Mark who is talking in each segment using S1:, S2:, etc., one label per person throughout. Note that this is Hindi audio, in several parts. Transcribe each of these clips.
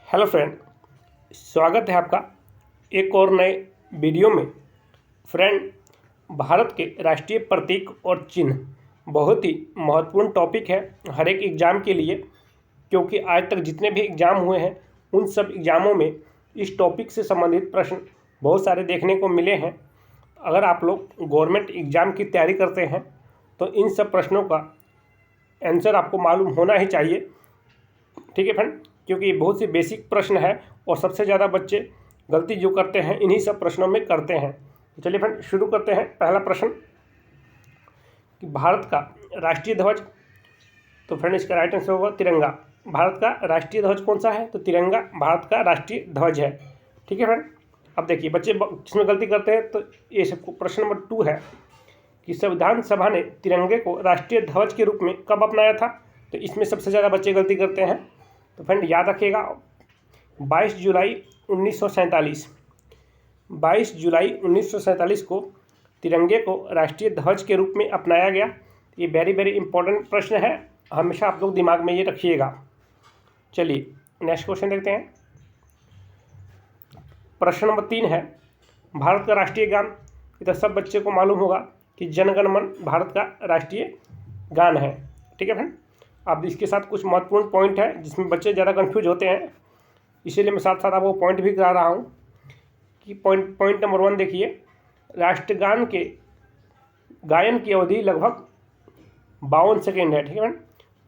S1: हेलो फ्रेंड, स्वागत है आपका एक और नए वीडियो में। फ्रेंड, भारत के राष्ट्रीय प्रतीक और चिन्ह बहुत ही महत्वपूर्ण टॉपिक है हर एक एग्ज़ाम के लिए, क्योंकि आज तक जितने भी एग्ज़ाम हुए हैं उन सब एग्ज़ामों में इस टॉपिक से संबंधित प्रश्न बहुत सारे देखने को मिले हैं। अगर आप लोग गवर्नमेंट एग्ज़ाम की तैयारी करते हैं तो इन सब प्रश्नों का आंसर आपको मालूम होना ही चाहिए। ठीक है फ्रेंड, क्योंकि ये बहुत सी बेसिक प्रश्न है और सबसे ज़्यादा बच्चे गलती जो करते हैं इन्हीं सब प्रश्नों में करते हैं। तो चलिए फ्रेंड शुरू करते हैं। पहला प्रश्न कि भारत का राष्ट्रीय ध्वज, तो फ्रेंड इसका राइट आंसर होगा तिरंगा। भारत का राष्ट्रीय ध्वज कौन सा है? तो तिरंगा भारत का राष्ट्रीय ध्वज है। ठीक है फ्रेंड, अब देखिए बच्चे किसमें गलती करते हैं, तो ये सब प्रश्न नंबर 2 है कि संविधान सभा ने तिरंगे को राष्ट्रीय ध्वज के रूप में कब अपनाया था? तो इसमें सबसे ज़्यादा बच्चे गलती करते हैं। तो फ्रेंड याद रखिएगा 22 जुलाई 1947, 22 जुलाई 1947 को तिरंगे को राष्ट्रीय ध्वज के रूप में अपनाया गया। ये वेरी वेरी इंपॉर्टेंट प्रश्न है, हमेशा आप लोग दिमाग में ये रखिएगा। चलिए नेक्स्ट क्वेश्चन देखते हैं। प्रश्न नंबर 3 है भारत का राष्ट्रीय गान। ये तो सब बच्चे को मालूम होगा कि जन गण मन भारत का राष्ट्रीय गान है। ठीक है फ्रेंड, अब इसके साथ कुछ महत्वपूर्ण पॉइंट है जिसमें बच्चे ज़्यादा कंफ्यूज होते हैं, इसीलिए मैं साथ साथ आपको पॉइंट भी करा रहा हूँ कि पॉइंट नंबर 1 देखिए, राष्ट्रगान के गायन की अवधि लगभग 52 सेकेंड है। ठीक है फ्रेंड,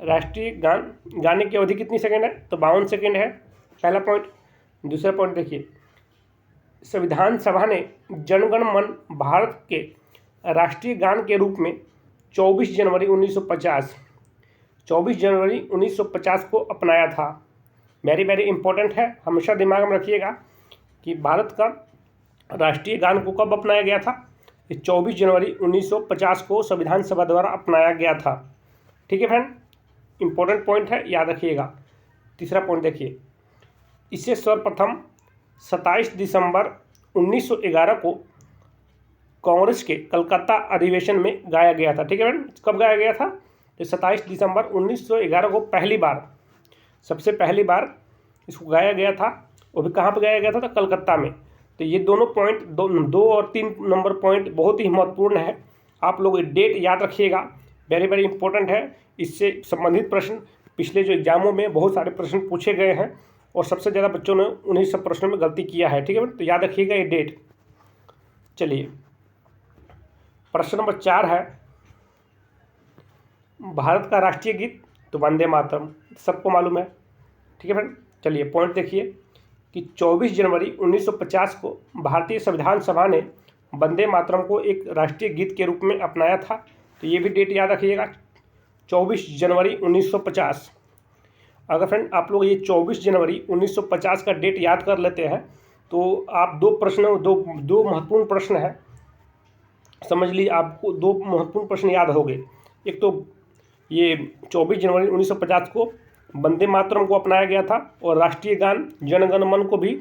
S1: राष्ट्रीय गान गाने की अवधि कितनी सेकेंड है? तो 52 सेकेंड है, पहला पॉइंट। दूसरा पॉइंट देखिए, संविधान सभा ने जनगण मन भारत के राष्ट्रीय गान के रूप में 24 जनवरी 1950 को अपनाया था। वेरी वेरी इंपॉर्टेंट है, हमेशा दिमाग में रखिएगा कि भारत का राष्ट्रीय गान को कब अपनाया गया था? 24 जनवरी 1950 को संविधान सभा द्वारा अपनाया गया था। ठीक है फ्रेंड, इंपॉर्टेंट पॉइंट है, याद रखिएगा। तीसरा पॉइंट देखिए, इसे सर्वप्रथम 27 दिसंबर 1911 को कांग्रेस के कलकत्ता अधिवेशन में गाया गया था। ठीक है फ्रेंड, कब गाया गया था? तो 27 दिसंबर 1911 को सबसे पहली बार इसको गाया गया था। वो भी कहाँ पर गाया गया था? तो कलकत्ता में। तो ये दोनों पॉइंट, 2 और 3 नंबर पॉइंट बहुत ही महत्वपूर्ण है। आप लोग डेट याद रखिएगा, वेरी वेरी इंपॉर्टेंट है। इससे संबंधित प्रश्न पिछले जो एग्जामों में बहुत सारे प्रश्न पूछे गए हैं और सबसे ज़्यादा बच्चों ने उन्हीं सब प्रश्नों में गलती किया है। ठीक है, तो याद रखिएगा ये डेट। चलिए प्रश्न नंबर 4 है भारत का राष्ट्रीय गीत, तो वंदे मातरम, सबको मालूम है। ठीक है फ्रेंड, चलिए पॉइंट देखिए कि 24 जनवरी 1950 को भारतीय संविधान सभा ने वंदे मातरम को एक राष्ट्रीय गीत के रूप में अपनाया था। तो ये भी डेट याद रखिएगा, 24 जनवरी 1950। अगर फ्रेंड आप लोग ये 24 जनवरी 1950 का डेट याद कर लेते हैं तो आप दो महत्वपूर्ण प्रश्न है, समझ लीजिए आपको 2 महत्वपूर्ण प्रश्न याद हो गए। एक तो ये 24 जनवरी 1950 को वंदे मातरम को अपनाया गया था और राष्ट्रीय गान जन गण मन को भी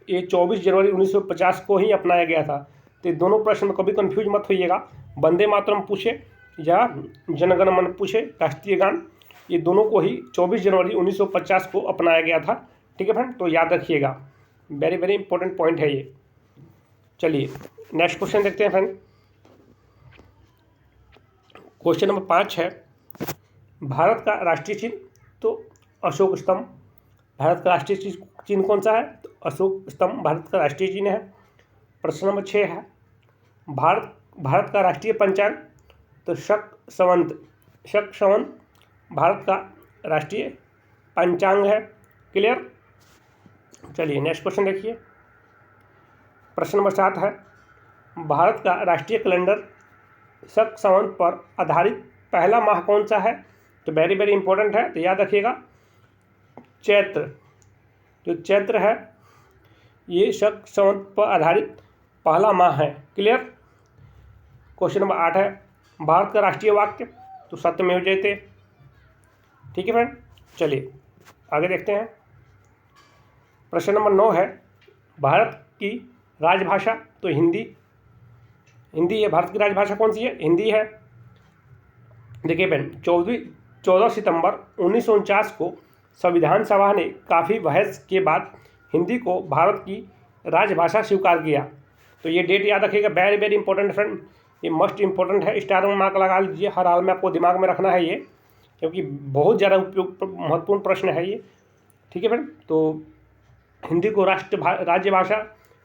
S1: ये 24 जनवरी 1950 को ही अपनाया गया था। तो दोनों प्रश्न में कभी कंफ्यूज मत होइएगा, वंदे मातरम पूछे या जन गण मन पूछे, राष्ट्रीय गान ये दोनों को ही 24 जनवरी 1950 को अपनाया गया था। ठीक है फ्रेंड, तो याद रखिएगा, वेरी वेरी इंपॉर्टेंट पॉइंट है ये। चलिए नेक्स्ट क्वेश्चन देखते हैं फ्रेंड। क्वेश्चन नंबर 5 है भारत का राष्ट्रीय चिन्ह, तो अशोक स्तंभ। भारत का राष्ट्रीय चिन्ह कौन सा है? तो अशोक स्तंभ भारत का राष्ट्रीय चिन्ह है। प्रश्न नंबर 6 है भारत का राष्ट्रीय पंचांग, तो शक संवत भारत का राष्ट्रीय पंचांग है। क्लियर? चलिए नेक्स्ट क्वेश्चन देखिए। प्रश्न नंबर 7 है भारत का राष्ट्रीय कैलेंडर शक संवत पर आधारित पहला माह कौन सा है? तो वेरी वेरी इंपॉर्टेंट है, तो याद रखिएगा चैत्र। जो चैत्र है ये शक संवत पर आधारित पहला माह है। क्लियर? क्वेश्चन नंबर 8 है भारत का राष्ट्रीय वाक्य, तो सत्यमेव जयते। ठीक है फ्रेंड, चलिए आगे देखते हैं। प्रश्न नंबर 9 है भारत की राजभाषा, तो हिंदी है। भारत की राजभाषा कौन सी है? हिंदी है। देखिए फ्रेंड 14 सितंबर 1949 को संविधान सभा ने काफ़ी बहस के बाद हिंदी को भारत की राजभाषा स्वीकार किया। तो ये डेट याद रखिएगा, वेरी वेरी इंपॉर्टेंट फ्रेंड, ये मस्ट इंपॉर्टेंट है, स्टार में मार्क लगा लीजिए, हर हाल में आपको दिमाग में रखना है ये, क्योंकि बहुत ज़्यादा उपयुक्त महत्वपूर्ण प्रश्न है ये। ठीक है फ्रेंड, तो हिंदी को राज्यभाषा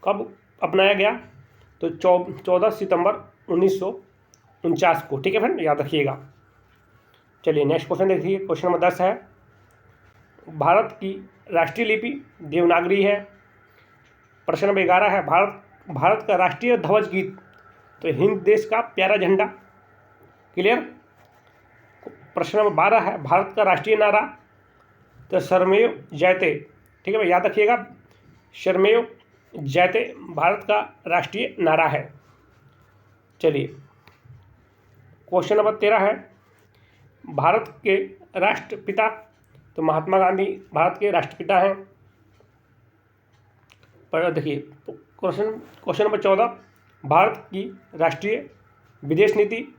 S1: कब अपनाया गया? तो 14 सितंबर 1949 को। ठीक है फ्रेंड, याद रखिएगा। चलिए नेक्स्ट क्वेश्चन देखिए, क्वेश्चन नंबर 10 है, भारत की राष्ट्रीय लिपि देवनागरी है। प्रश्न नंबर 11 है, भारत का राष्ट्रीय ध्वज गीत, तो हिंद देश का प्यारा झंडा। क्लियर। प्रश्न नंबर 12 है, भारत का राष्ट्रीय नारा, तो शर्मेव जयते। ठीक है भाई, याद रखिएगा, शर्मेव जयते भारत का राष्ट्रीय नारा है। चलिए क्वेश्चन नंबर 13 है, भारत के राष्ट्रपिता, तो महात्मा गांधी भारत के राष्ट्रपिता हैं। पर देखिए क्वेश्चन नंबर 14, भारत की राष्ट्रीय विदेश नीति,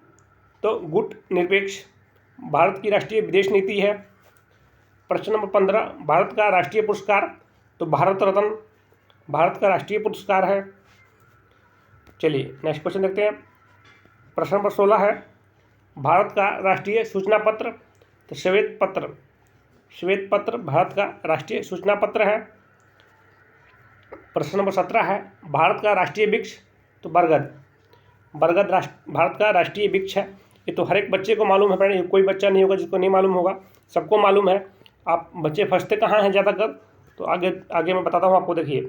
S1: तो गुट निरपेक्ष भारत की राष्ट्रीय विदेश नीति है। प्रश्न नंबर 15, भारत का राष्ट्रीय पुरस्कार, तो भारत रत्न भारत का राष्ट्रीय पुरस्कार है। चलिए नेक्स्ट क्वेश्चन देखते हैं। प्रश्न नंबर 16 है, भारत का राष्ट्रीय सूचना पत्र, तो श्वेत पत्र भारत का राष्ट्रीय सूचना पत्र है। प्रश्न नंबर 17 है, भारत का राष्ट्रीय वृक्ष, तो बरगद भारत का राष्ट्रीय वृक्ष है। ये तो हर एक बच्चे को मालूम है फ्रेंड, कोई बच्चा नहीं होगा जिसको नहीं मालूम होगा, सबको मालूम है। आप बच्चे फंसते कहाँ हैं ज़्यादातर, तो आगे मैं बताता हूँ आपको। देखिए,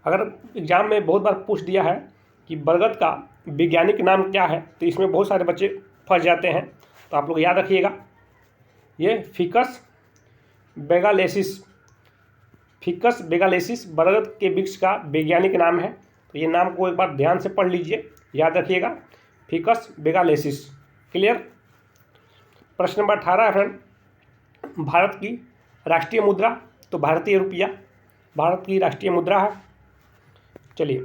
S1: अगर एग्जाम में बहुत बार पूछ दिया है कि बरगद का वैज्ञानिक नाम क्या है, तो इसमें बहुत सारे बच्चे फंस जाते हैं। तो आप लोग याद रखिएगा, ये फिकस बेगालेसिस बरगद के वृक्ष का वैज्ञानिक नाम है। तो ये नाम को एक बार ध्यान से पढ़ लीजिए, याद रखिएगा, फिकस बेगालेसिस। क्लियर। प्रश्न नंबर 18 है फ्रेंड, भारत की राष्ट्रीय मुद्रा, तो भारतीय रुपया भारत की राष्ट्रीय मुद्रा है। चलिए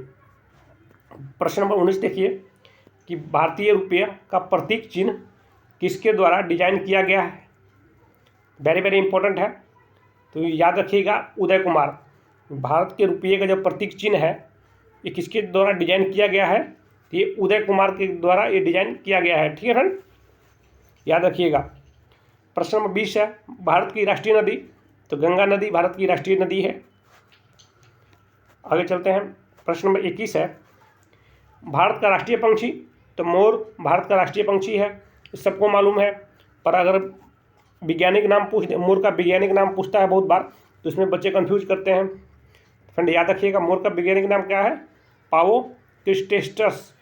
S1: प्रश्न नंबर 19 देखिए कि भारतीय रुपया का प्रतीक चिन्ह किसके द्वारा डिजाइन किया गया है? वेरी वेरी इंपॉर्टेंट है, तो याद रखिएगा, उदय कुमार। भारत के रुपये का जो प्रतीक चिन्ह है, ये किसके द्वारा डिजाइन किया गया है? ये उदय कुमार के द्वारा ये डिजाइन किया गया है। ठीक है फ्रेंड, याद रखिएगा। प्रश्न नंबर 20 है, भारत की राष्ट्रीय नदी, तो गंगा नदी भारत की राष्ट्रीय नदी है। आगे चलते हैं। प्रश्न नंबर 21 है, भारत का राष्ट्रीय पंछी, तो मोर भारत का राष्ट्रीय पंछी है, सबको मालूम है। पर अगर वैज्ञानिक नाम पूछ दे, मोर का वैज्ञानिक नाम पूछता है बहुत बार, तो इसमें बच्चे कंफ्यूज करते हैं। फ्रेंड याद रखिएगा, मोर का वैज्ञानिक नाम क्या है? पावो क्रिस्टेटस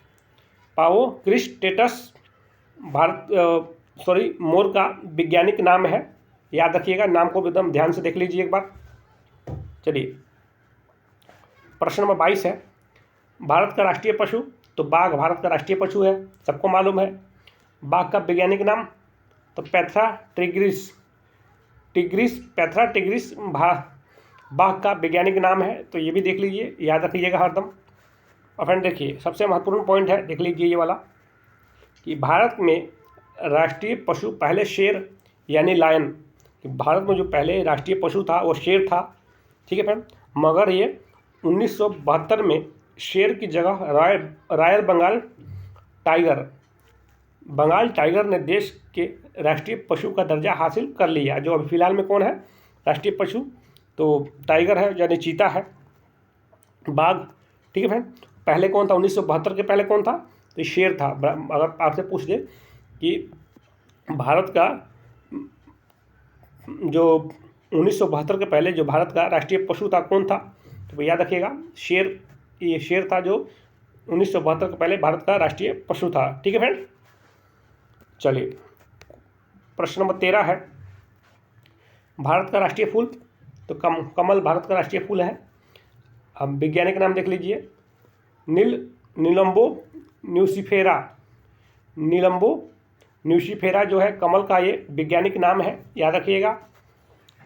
S1: मोर का वैज्ञानिक नाम है। याद रखिएगा, नाम को एकदम ध्यान से देख लीजिए एक बार। चलिए प्रश्न नंबर 22 है, भारत का राष्ट्रीय पशु, तो बाघ भारत का राष्ट्रीय पशु है, सबको मालूम है। बाघ का वैज्ञानिक नाम, तो पैथरा टिग्रिस बाघ का वैज्ञानिक नाम है। तो ये भी देख लीजिए, याद रखिएगा हरदम। और फ्रेंड देखिए, सबसे महत्वपूर्ण पॉइंट है, देख लीजिए ये वाला, कि भारत में राष्ट्रीय पशु पहले शेर यानी लायन, कि भारत में जो पहले राष्ट्रीय पशु था वो शेर था। ठीक है फ्रेंड, मगर ये 1972 में शेर की जगह रॉयल बंगाल टाइगर ने देश के राष्ट्रीय पशु का दर्जा हासिल कर लिया। जो अभी फिलहाल में कौन है राष्ट्रीय पशु? तो टाइगर है, यानी चीता है, बाघ। ठीक है फ्रेंड, पहले कौन था? 1972 के पहले कौन था? तो शेर था। अगर आपसे पूछ दे कि भारत का जो 1972 के पहले जो भारत का राष्ट्रीय पशु था कौन था, तो याद रखिएगा, शेर। ये शेर था जो 1972 के पहले भारत का राष्ट्रीय पशु था। ठीक है फ्रेंड, चलिए प्रश्न नंबर 13 है, भारत का राष्ट्रीय फूल, तो कमल भारत का राष्ट्रीय फूल है। अब वैज्ञानिक नाम देख लीजिए, निलंबो न्यूसीफेरा जो है कमल का ये वैज्ञानिक नाम है। याद रखिएगा।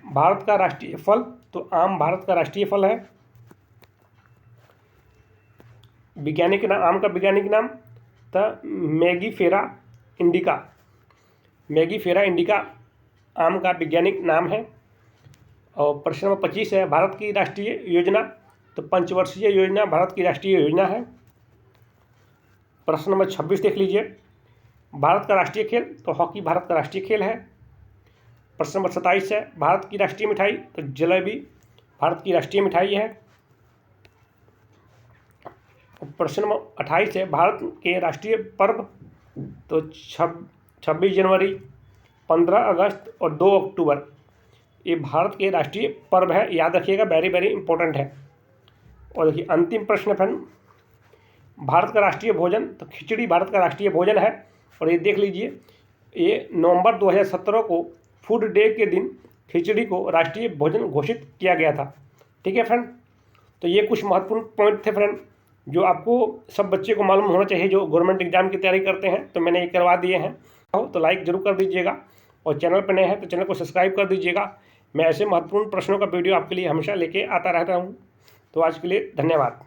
S1: भारत का राष्ट्रीय फल, तो आम भारत का राष्ट्रीय फल है। वैज्ञानिक नाम, आम का वैज्ञानिक नाम था मैगीफेरा इंडिका आम का वैज्ञानिक नाम है? और प्रश्न नंबर 25 है, भारत की राष्ट्रीय योजना। तो पंचवर्षीय योजना भारत की राष्ट्रीय योजना है। प्रश्न नंबर 26 देख लीजिए, भारत का राष्ट्रीय खेल। तो हॉकी भारत का राष्ट्रीय खेल है। प्रश्न नंबर 27 है, भारत की राष्ट्रीय मिठाई। तो जलेबी भारत की राष्ट्रीय मिठाई है। प्रश्न नंबर 28 है, भारत के राष्ट्रीय पर्व। तो 26 जनवरी, 15 अगस्त और 2 अक्टूबर ये भारत के राष्ट्रीय पर्व है, याद रखिएगा, वेरी वेरी इंपॉर्टेंट है। और देखिए अंतिम प्रश्न फ्रेंड, भारत का राष्ट्रीय भोजन। तो खिचड़ी भारत का राष्ट्रीय भोजन है। और ये देख लीजिए, ये नवंबर 2017 को फूड डे के दिन खिचड़ी को राष्ट्रीय भोजन घोषित किया गया था। ठीक है फ्रेंड, तो ये कुछ महत्वपूर्ण पॉइंट थे फ्रेंड जो आपको सब बच्चे को मालूम होना चाहिए जो गवर्नमेंट एग्जाम की तैयारी करते हैं। तो मैंने ये करवा दिए हैं, तो लाइक जरूर कर दीजिएगा और चैनल पर नए हैं तो चैनल को सब्सक्राइब कर दीजिएगा। मैं ऐसे महत्वपूर्ण प्रश्नों का वीडियो आपके लिए हमेशा लेके आता रहता हूँ। तो आज के लिए धन्यवाद।